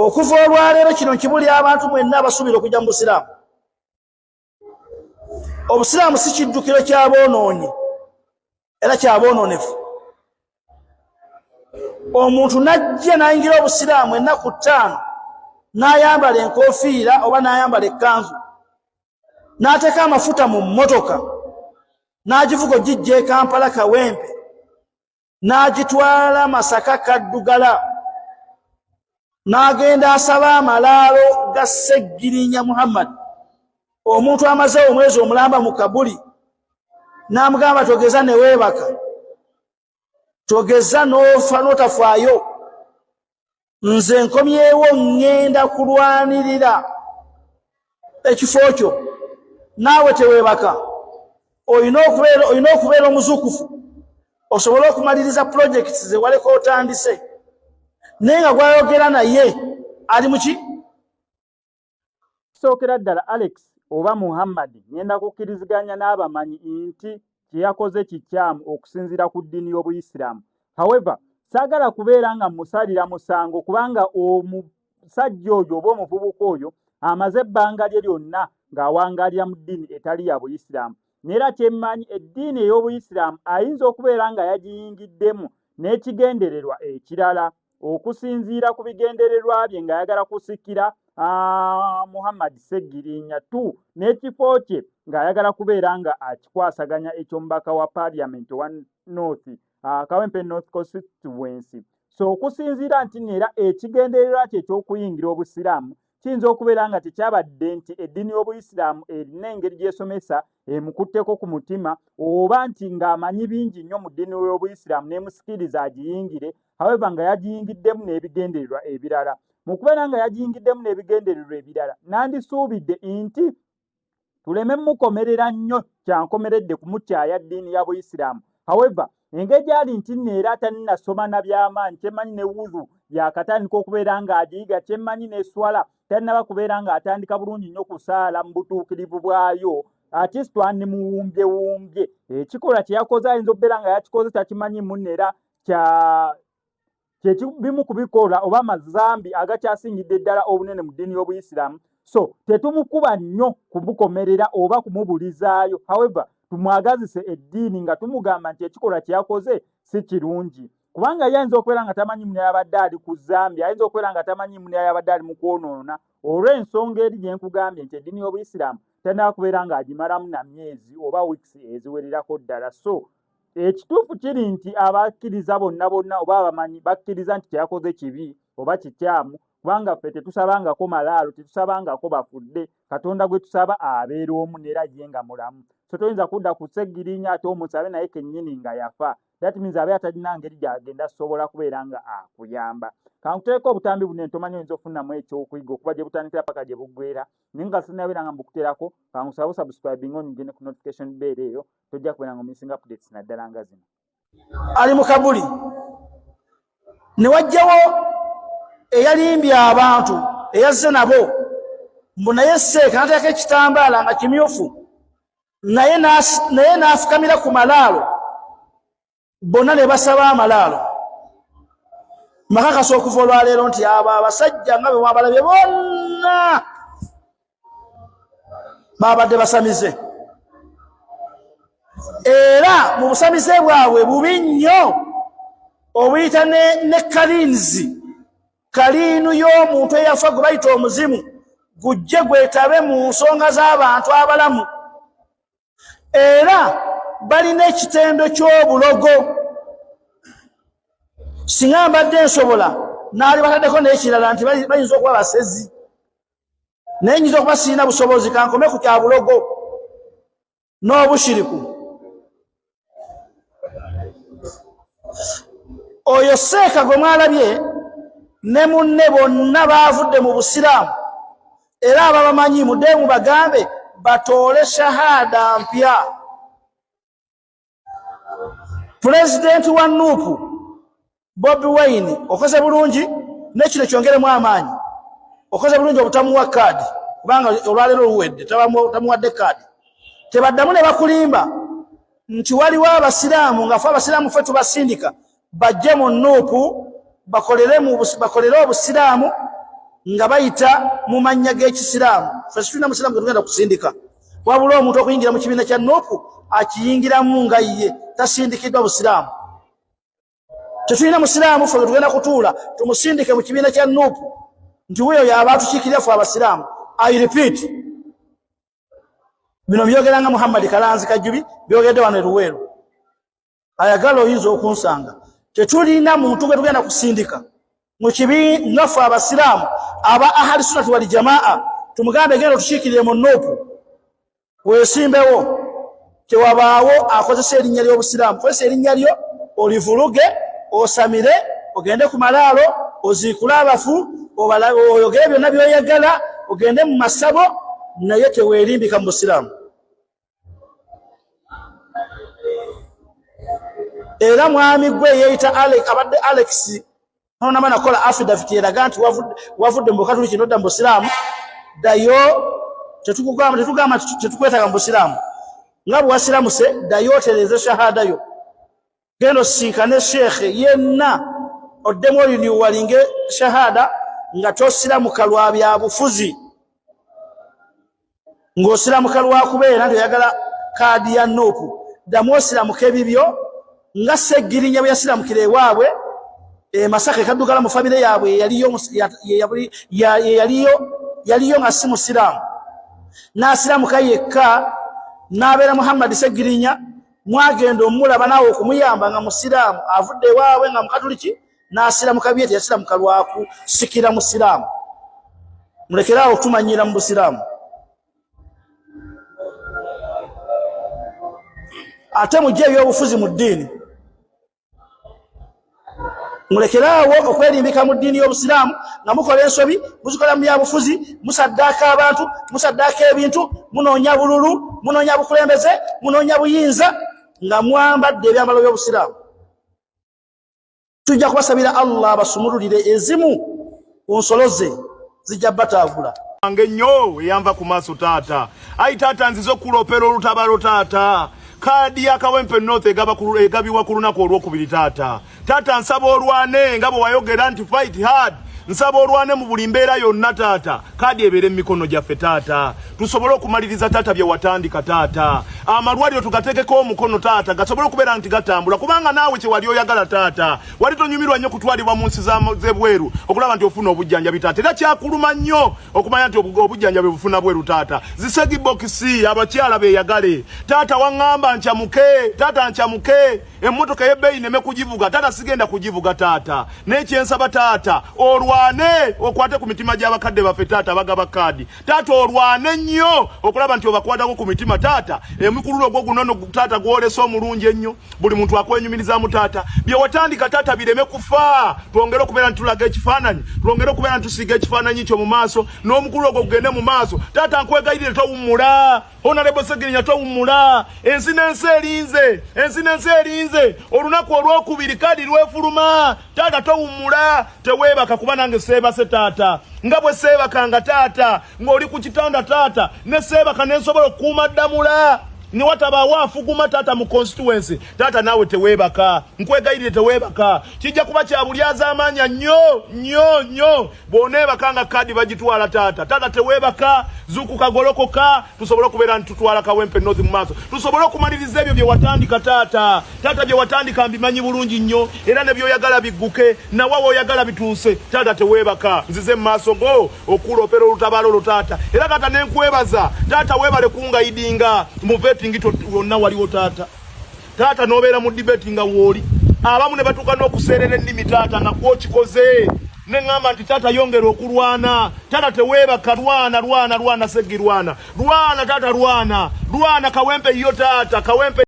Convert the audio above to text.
okuva olwaleero kino nkibuli abantu mwenna abasuubira okujja mu busiraamu. Obusiraamu si kiddukiro ky'aboonoonyi era kyaboononefu. Omuntu najja n'ayingira obusiraamu ennaku 5 n'ayambala enkofiira oba n'ayambala ekkanzu n'ateeka amafuta mu mmotoka n'agivuga ogijja e Kampala Kawempe n'agitwala Masaka Kaddugala n'agenda asaba amalaalo ga Sseggirinya Muhammad, omuntu amaze omwezi omulamba mu kabuli, n'amugamba togeza ne weebaka, togeza n'ofa n'otafaayo, nze nkomyewo ŋŋenda kulwanirira ekifo kyo, naawe teweebaka. Olina okubeera omuzuukufu osobole okumaliriza projects ze waleka otandise. Naye nga gwayogera naye ali muki? Sookera ddala Alex oba Muhammad ngenda kukkiriziganya n'abamanyi nti kye yakoze kikyamu okusinziira ku ddiini y'Obuyisiraamu. However, saagala kubeera nga musalira musango kubanga omusajja oyo oba omuvubuka oyo amaze ebbanga lye lyonna ng'awangaalira mu ddiini etali ya Buyisiraamu. Neera kyemmanyi eddiini ey'Obuyisiraamu ayinza okubeera nga yagiyingiddemu n'ekigendererwa ekirala okusinziira ku bigendererwa bye ng'ayagala kusikira Muhammad Sseggirinya tu n'ekifo kye ng'ayagala kubeera nga akikwasaganya eky'omubaka wa Parliament wa North Kawempe North Constituency. So okusinziira nti neera ekigendererwa kye eky'okuyingira Obusiraamu kiyinza okubeera nga tekyabadde nti eddiini y'Obuyisiraamu erina engeri gy'esomesa emukutteko ku mutima oba nti ng'amanyi bingi nnyo mu ddiini y'Obuyisiraamu n'emusikiriza agiyingire, however nga yagiyingiddemu n'ebigendererwa ebirala. Mu kubeera nga yagiyingiddemu n'ebigendererwa ebirala, nandisuubidde nti tuleme mukomerera nnyo kyankomeredde kumutyaya ddiini ya Buyisiraamu. However, engeri gy'ali nti neera taninasoma na by'amaanyi, kyemmanyi ne wuzu yakatandika okubeera ng'agiyiga, kyemmanyi ne swala talinaba kubeera ng'atandika bulungi nnyo kusaala mu butuukirivu bwayo, ati twandimuwumbyewumbye. Ekikolwa kye yakoze ayinza okubeera nga yakikoze takimanyi munneera bimu ku bikola oba amazambi agakyasingidde ddala obunene mu ddiini y'Obuyisiraamu. So tetumukuba nnyo kumukomerera oba kumubulizaayo, however tumwagazise eddiini nga tumugamba nti ekikolwa kye yakoze si kirungi, kubanga ye ayinza okubeera nga tamanyi muno yabadde ali ku Zambia, ayinza okubeera nga tamanyi muno yabadde ali mu kwonoona. Olw'ensonga eri gye nkugambye nti eddiini y'Obuyisiraamu talina kubeera ng'agimalamu na myezi oba weeks eziwererako ddala. So ekituufu kiri nti abakkiriza bonna oba abamanyi bakkiriza nti kyeyakoze kibi oba kikyamu, kubanga ffe tetusabangako malaalo, tetusabangako bafudde. Katonda gwe tusaba abeera omu neera ye nga mulamu. So toyinza kudda ku Sseggirinya ate omusabe naye kennyini nga yafa. That means abe atalina ngeri gy'agenda sobola kubeera nga akuyamba. Kankuteeko obutambi buno ntomanyi oyinza okufunamu ekyokuyiga okuva gye butandikira paka gye buggweera, naye nga sinnabeera nga mbukuterako. Kankusaba subscribing onyigende ku notification bell eyo, tojja kubeera nga omusinga updates naddala nga zino. Ali mu kabuli ne wajjawo eyalimbye abantu eyazze nabo mbu naye Seeka n'ateeka ekitambaala nga kimyufu, naye n'afukamira ku malaalo, bonna ne basaba amalaalo. Makakasa okuva olwaleero nti abo abasajja nga bwe mwabalabye bonna babadde basamize, era mu busamize bwabwe bubi nnyo obuyita ne kaliinu y'omuntu eyafa gwe bayita omuzimu gujje gwetabe mu nsonga z'abantu abalamu, era balina ekitendo ky'obulogo. Singa mbadde nsobola naali bataddeko n'ekirala nti bayinza okuba basezi, naye nyinza okuba sirina busobozi, kankome ku kya bulogo n'obushiriku. Oyo Seeka gwe mwalabye ne munne bonna baavudde mu Busiraamu, era ababamanyi mudde mubagambe batoole shahada mpya. Pulezidenti wa Nuupu Bobi Wine okoze bulungi, n'ekino kyongeremu amaanyi. Okoze bulungi obutamuwa kaadi, kubanga olwaleero luwedde tamuwadde kaadi. Tebaddamu ne bakulimba nti waliwo Abasiraamu nga fe Abasiraamu ffe tubasindika bajje mu Nuupu bakolere Obusiraamu, nga bayita mu mannya g'ekisiraamu ffe situlina musiraamu gwe tugenda kusindika wabula omuntu okuyingira mu kibiina kya nuupu akiyingiramu nga ye tasindikiddwa busiraamu tetulina musiraamu ffe tugenda kutuula tumusindike mu kibiina kya nuupu nti weeyo yaba atukiikirira ffe abasiraamu. I repeat, bino byogeranga Muhammad Kalanzi Kajubi byogedde wano Luweero ayagala oyinza okunsanga tetulina muntu gwe tugenda kusindika mu kibiina ffe abasiraamu aba ahali sunnati wal jamaa tumugambe genda tukiikirire mu nuupu weesimbewo tewabaawo akozesa erinnya ly'obusiraamu kozesa erinnya lyo olivuluge osamire ogende ku malaalo oziikule abafu oyogere byonna byoyagala ogende mu masabo naye teweerimbika mu busiraamu. Era mwami gwe yeeyita abadde Alex nonama nakola affidavit eraga nti wavudde mu Bukatuliki nodda mu busiraamu dayo tetugamba tetukwetaaga mu busiraamu nga bwe wasiramuse dayo otereeze shahada yo genda osisinkane sheekhe yenna oddemu oliniwalinge shahada nga tosiramuka lwa bya bufuzi ng'osiramuka lwa kubeera nti oyagala kaadi ya nuupu ddamu osiramuka ebibyo nga Seggirinya bwe yasiramukira ewaabwe Masaka kaddugala mu famire yaabwe yaliyo nga si musiraamu n'asiramuka yekka n'abeera Muhammad Seggirinya mwagenda omulaba naawe okumuyamba nga musiraamu avudde ewaabwe nga Mukatuliki n'asiramuka bye teyasiramuka lwaku sikira musiraamu. Mulekeraawo tumanyira mu busiraamu. Ate mujje ebyobufuzi mu ddiini mulekeraawo okwerimbika mu ddiini y'obusiraamu nga mukola ensobi muzikola mu byabufuzi musaddaaka abantu musaddaaka ebintu munoonya bululu munoonya bukulembeze munoonya buyinza nga mwambadde ebyambalo by'obusiraamu. Tujja kubasabira Allah basumululire ezimu ku nsolo ze zijja bataagula ange nnyo eyamba ku maaso taata ayi taata nziza okulopera olutabalo taata kaadi ya Kawempe North egabiwa ku lunaku olwokubiri taata nsaba olwane nga bwe wayogera nti fight hard nsaba olwane mu buli mbeera yonna taata kaadi ebeere mu mikono gyaffe taata tusobole okumaliriza taata bye watandika taata amalwaliro tugateekeko omukono taata gasobole okubeera nti gatambula kubanga naawe kye wali oyagala taata wali tonyumirwa nnyo kutwalibwa mu nsi z'ebweru okulaba nti ofuna obujjanjabi taata era kyakuluma nnyo okumanya nti obujjanjabi bufuna bweru taata zisegi bokisi abakyala beeyagale taata waŋŋamba nkyamuke emmotoka y'ebbeeyi neme kugivuga taata sigenda kugivuga taata n'ekyensaba taata olwane okwate ku mitima gy'abakadde baffe taata bagaba kaadi taata olwane nnyo okulaba nti obakwatako ku mitima taata emikululo ogwo gunono taata gwolesa omulungi ennyo buli muntu akwenyumirizaamu taata bye watandika taata bireme kufa twongere okubeera nti tulaga ekifaananyi twongere okubeera nti tusiiga ekifaananyi kyo mu maaso n'omukululo ogwo gugende mu maaso taata nkwegayirire towummula Honorable Seggirinya towummula ensi n'ensi erinze olunaku olwokubiri kaadi lwefuluma taata towummula teweebaka kuba nange seebase taata nga bwe seebakanga taata ng'oli ku kitanda taata ne seebaka nensobola okukuuma ddamula ni watabaawo afuguma taata mu constituency taata naawe teweebaka nkwegayirire teweebaka kijja kuba kya bulyaza amaanya nnyo bw'oneebakanga kaadi bagitwala taata teweebaka zuukuka golokoka tusobole okubeera nti tutwala Kawempe North mu maaso tusobole okumaliriza ebyo bye watandika taata bye watandika mbimanyi bulungi nnyo era ne by'oyagala bigguke nawe oyagala bituuse taata teweebaka nzize mu maaso go okulopera olutabaalo olwo taata era taata nenkwebaza taata weebale kungayidinga mu vetting wonna waliwo taata n'obeera mu debate nga wooli abamu ne batuuka n'okuseerera ennimi taata nga gwokikoze neŋŋamba nti taata yongera okulwana taata teweebaka lwana Seggi lwana taata lwana Kawempe yo taata Kawempe